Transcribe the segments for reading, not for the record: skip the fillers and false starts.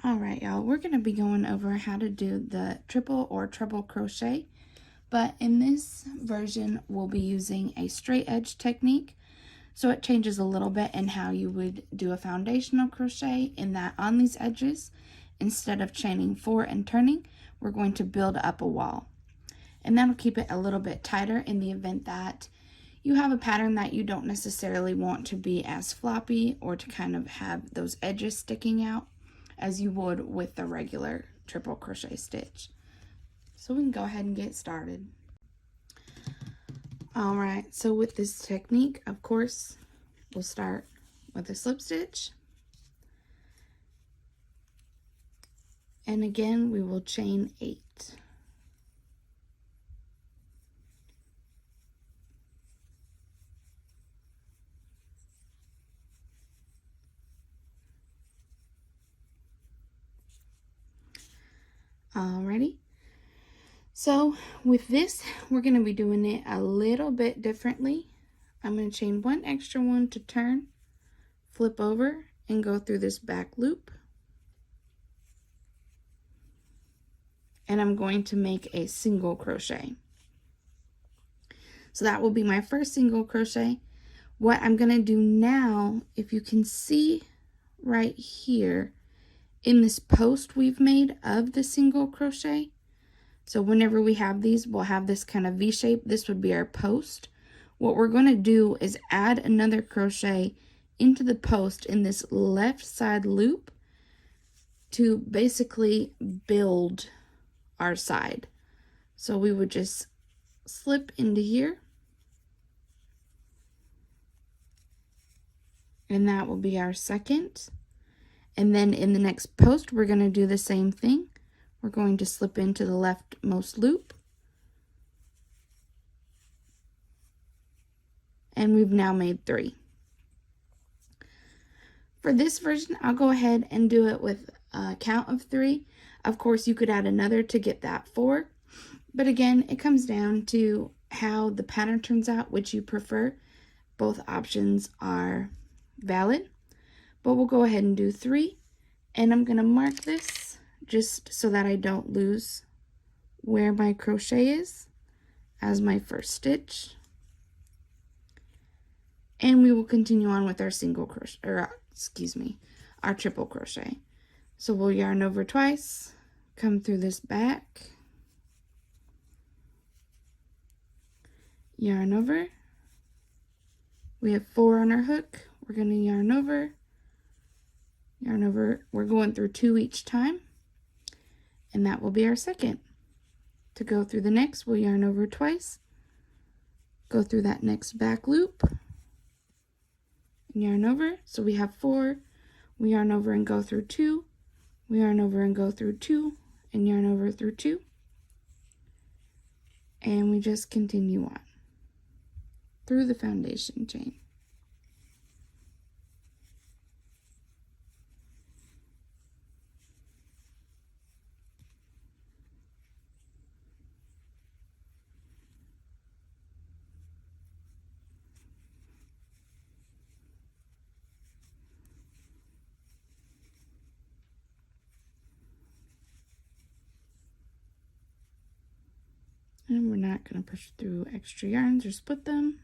All right, y'all, we're going to be going over how to do the triple or treble crochet, but in this version, we'll be using a straight edge technique. So it changes a little bit in how you would do a foundational crochet, in that on these edges, instead of chaining 4 and turning, we're going to build up a wall. And that'll keep it a little bit tighter in the event that you have a pattern that you don't necessarily want to be as floppy or to kind of have those edges sticking out as you would with the regular triple crochet stitch. So we can go ahead and get started. All right, so with this technique, of course, we'll start with a slip stitch. And again, we will chain 8. Alrighty. So with this, we're going to be doing it a little bit differently. I'm going to chain 1 extra one to turn, flip over, and go through this back loop. And I'm going to make a single crochet. So that will be my first single crochet. What I'm going to do now, if you can see right here in this post we've made of the single crochet, so whenever we have these, we'll have this kind of V shape. This would be our post. What we're going to do is add another crochet into the post in this left side loop to basically build our side. So we would just slip into here, and that will be our second. And then in the next post, we're going to do the same thing. We're going to slip into the leftmost loop, and we've now made 3. For this version, I'll go ahead and do it with a count of 3. Of course, you could add another to get that 4, but again, it comes down to how the pattern turns out, which you prefer. Both options are valid, but we'll go ahead and do 3, and I'm going to mark this just so that I don't lose where my crochet is as my first stitch. And we will continue on with our single crochet, or our triple crochet. So we'll yarn over twice, come through this back, yarn over. We have 4 on our hook. We're going to yarn over. We're going through 2 each time, and that will be our second. To go through the next, we'll yarn over twice, go through that next back loop, and yarn over. So we have 4, we yarn over and go through 2, we yarn over and go through 2, and yarn over through 2, and we just continue on through the foundation chain. And we're not going to push through extra yarns or split them.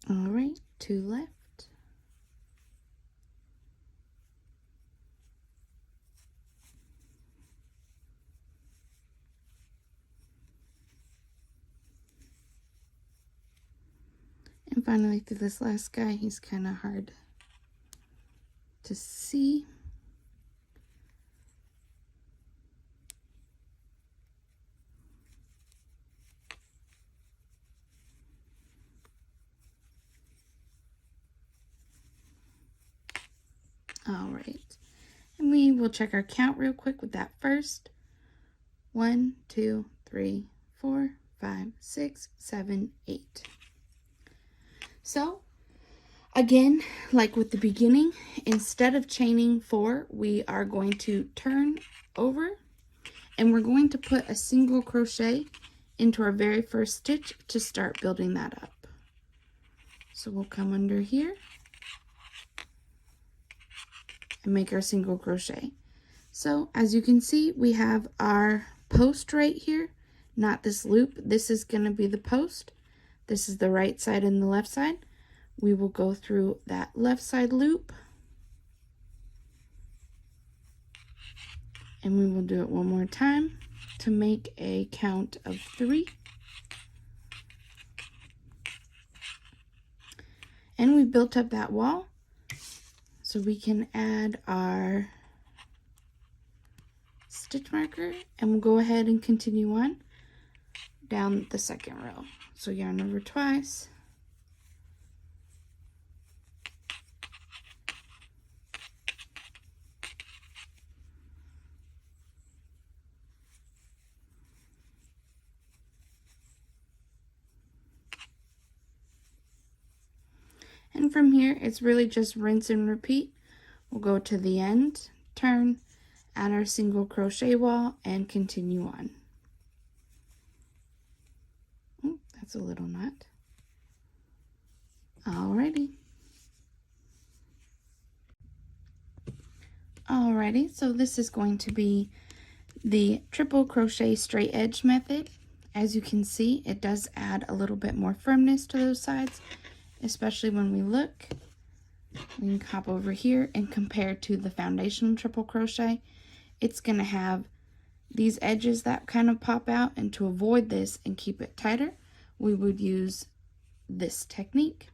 All right, 2 left. And finally through this last guy, he's kind of hard to see. All right, and we will check our count real quick with that first. 1, 2, 3, 4, 5, 6, 7, 8. So Again, like with the beginning, instead of chaining 4, we are going to turn over and we're going to put a single crochet into our very first stitch to start building that up. So we'll come under here and make our single crochet. So as you can see, we have our post right here, not this loop. This is going to be the post. This is the right side and the left side. We will go through that left side loop and we will do it one more time to make a count of 3. And we built up that wall, so we can add our stitch marker and we'll go ahead and continue on down the second row. So yarn over twice. And from here, it's really just rinse and repeat. We'll go to the end, turn, add our single crochet wall, and continue on. Oh, that's a little knot. Alrighty. Alrighty, so this is going to be the triple crochet straight edge method. As you can see, it does add a little bit more firmness to those sides, especially when we look. We can hop over here and compare to the foundational triple crochet. It's going to have these edges that kind of pop out, and to avoid this and keep it tighter, we would use this technique.